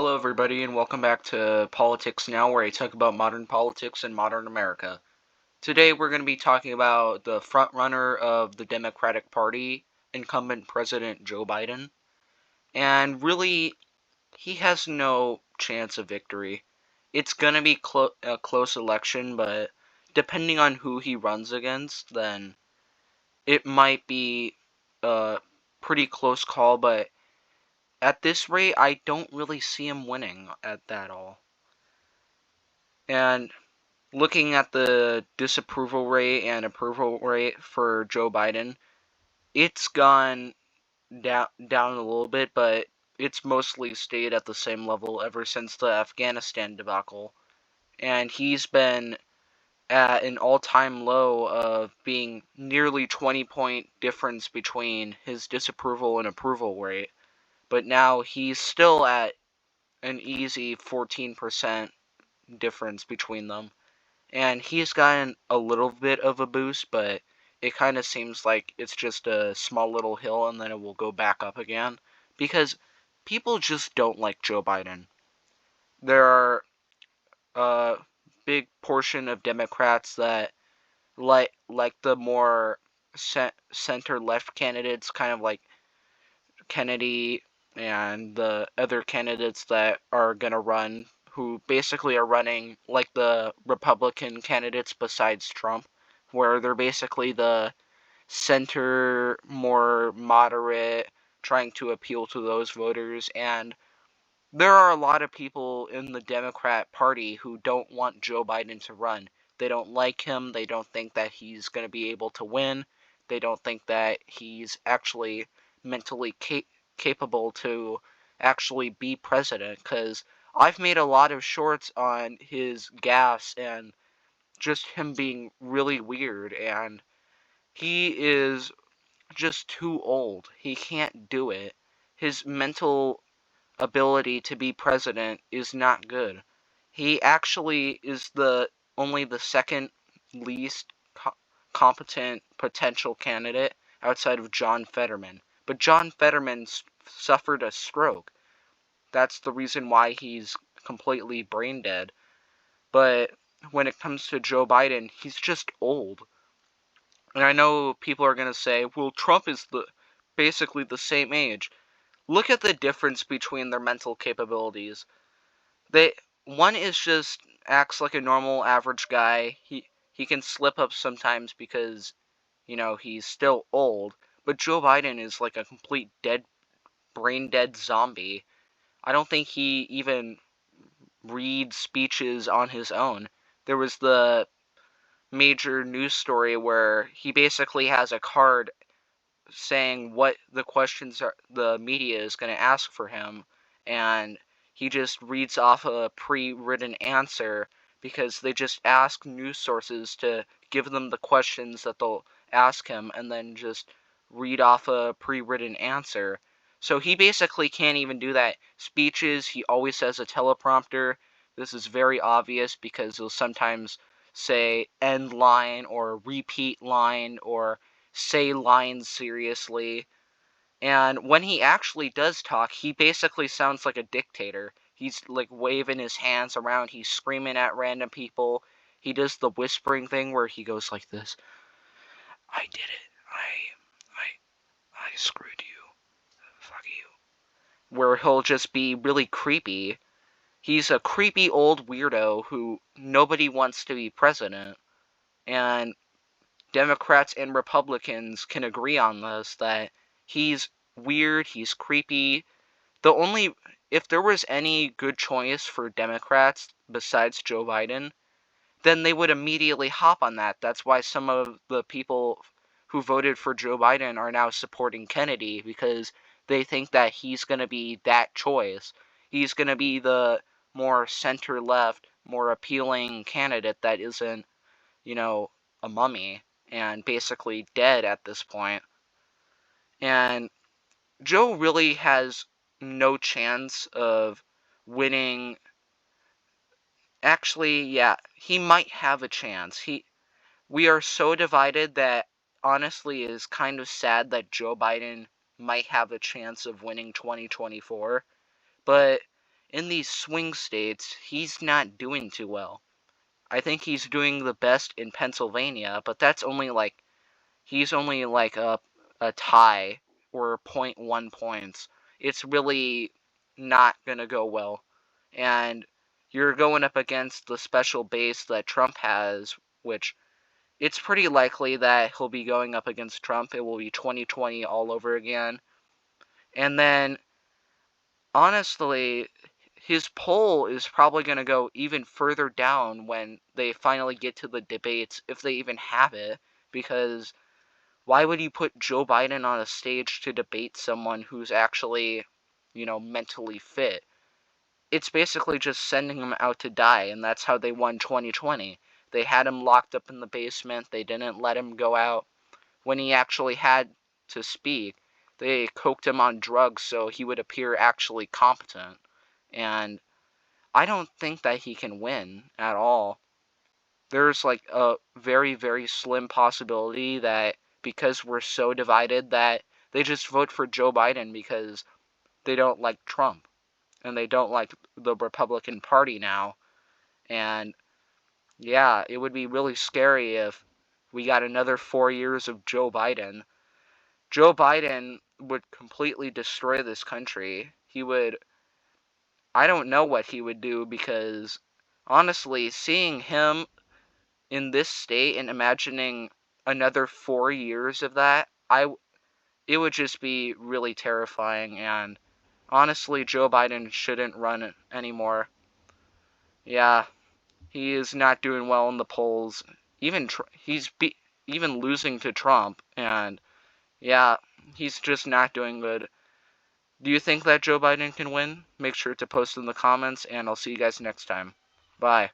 Hello, everybody, and welcome back to Politics Now, where I talk about modern politics and modern America. Today, we're going to be talking about the frontrunner of the Democratic Party, incumbent President Joe Biden. And really, he has no chance of victory. It's going to be a close election, but depending on who he runs against, then it might be a pretty close call, but at this rate, I don't really see him winning at that all. And looking at the disapproval rate and approval rate for Joe Biden, it's gone down a little bit, but it's mostly stayed at the same level ever since the Afghanistan debacle. And he's been at an all-time low of being nearly 20-point difference between his disapproval and approval rate. But now he's still at an easy 14% difference between them. And he's gotten a little bit of a boost, but it kind of seems like it's just a small little hill and then it will go back up again. Because people just don't like Joe Biden. There are a big portion of Democrats that like the more center-left candidates, kind of like Kennedy and the other candidates that are going to run, who basically are running like the Republican candidates besides Trump, where they're basically the center, more moderate, trying to appeal to those voters. And there are a lot of people in the Democrat Party who don't want Joe Biden to run. They don't like him. They don't think that he's going to be able to win. They don't think that he's actually mentally capable to actually be president. Because I've made a lot of shorts on his gas and just him being really weird. And he is just too old. He can't do it. His mental ability to be president is not good. He actually is only the second least competent potential candidate outside of John Fetterman. But John Fetterman suffered a stroke. That's the reason why he's completely brain dead. But when it comes to Joe Biden, he's just old. And I know people are going to say, well, Trump is basically the same age. Look at the difference between their mental capabilities. They One is just acts like a normal average guy. He can slip up sometimes because, he's still old. But Joe Biden is like a complete brain dead zombie. I don't think he even reads speeches on his own. There was the major news story where he basically has a card saying what the questions the media is going to ask for him, and he just reads off a pre-written answer because they just ask news sources to give them the questions that they'll ask him and then just read off a pre-written answer. So he basically can't even do that. Speeches, he always has a teleprompter. This is very obvious because he'll sometimes say end line or repeat line or say lines seriously. And when he actually does talk, he basically sounds like a dictator. He's like waving his hands around, he's screaming at random people. He does the whispering thing where he goes like this. I did it. I screwed you. Fuck you. Where he'll just be really creepy. He's a creepy old weirdo who nobody wants to be president. And Democrats and Republicans can agree on this, that he's weird, he's creepy. If there was any good choice for Democrats besides Joe Biden, then they would immediately hop on that. That's why some of the people who voted for Joe Biden are now supporting Kennedy, because they think that he's going to be that choice. He's going to be the more center-left, more appealing candidate that isn't, a mummy and basically dead at this point. And Joe really has no chance of winning. Actually, yeah, he might have a chance. We are so divided that honestly it is kind of sad that Joe Biden might have a chance of winning 2024. But in these swing states, he's not doing too well. I think he's doing the best in Pennsylvania, but that's only like he's only like a tie or 0.1 points. It's really not gonna go well. And you're going up against the special base that Trump has, which it's pretty likely that he'll be going up against Trump. It will be 2020 all over again. And then, honestly, his poll is probably going to go even further down when they finally get to the debates, if they even have it, because why would you put Joe Biden on a stage to debate someone who's actually, mentally fit? It's basically just sending him out to die, and that's how they won 2020. They had him locked up in the basement. They didn't let him go out. When he actually had to speak, they coked him on drugs so he would appear actually competent. And I don't think that he can win at all. There's like a very, very slim possibility that because we're so divided that they just vote for Joe Biden because they don't like Trump and they don't like the Republican Party now. And yeah, it would be really scary if we got another 4 years of Joe Biden. Joe Biden would completely destroy this country. I don't know what he would do because, honestly, seeing him in this state and imagining another 4 years of that, it would just be really terrifying. And honestly, Joe Biden shouldn't run anymore. Yeah, he is not doing well in the polls. Even losing to Trump, and yeah, he's just not doing good. Do you think that Joe Biden can win? Make sure to post in the comments, and I'll see you guys next time. Bye.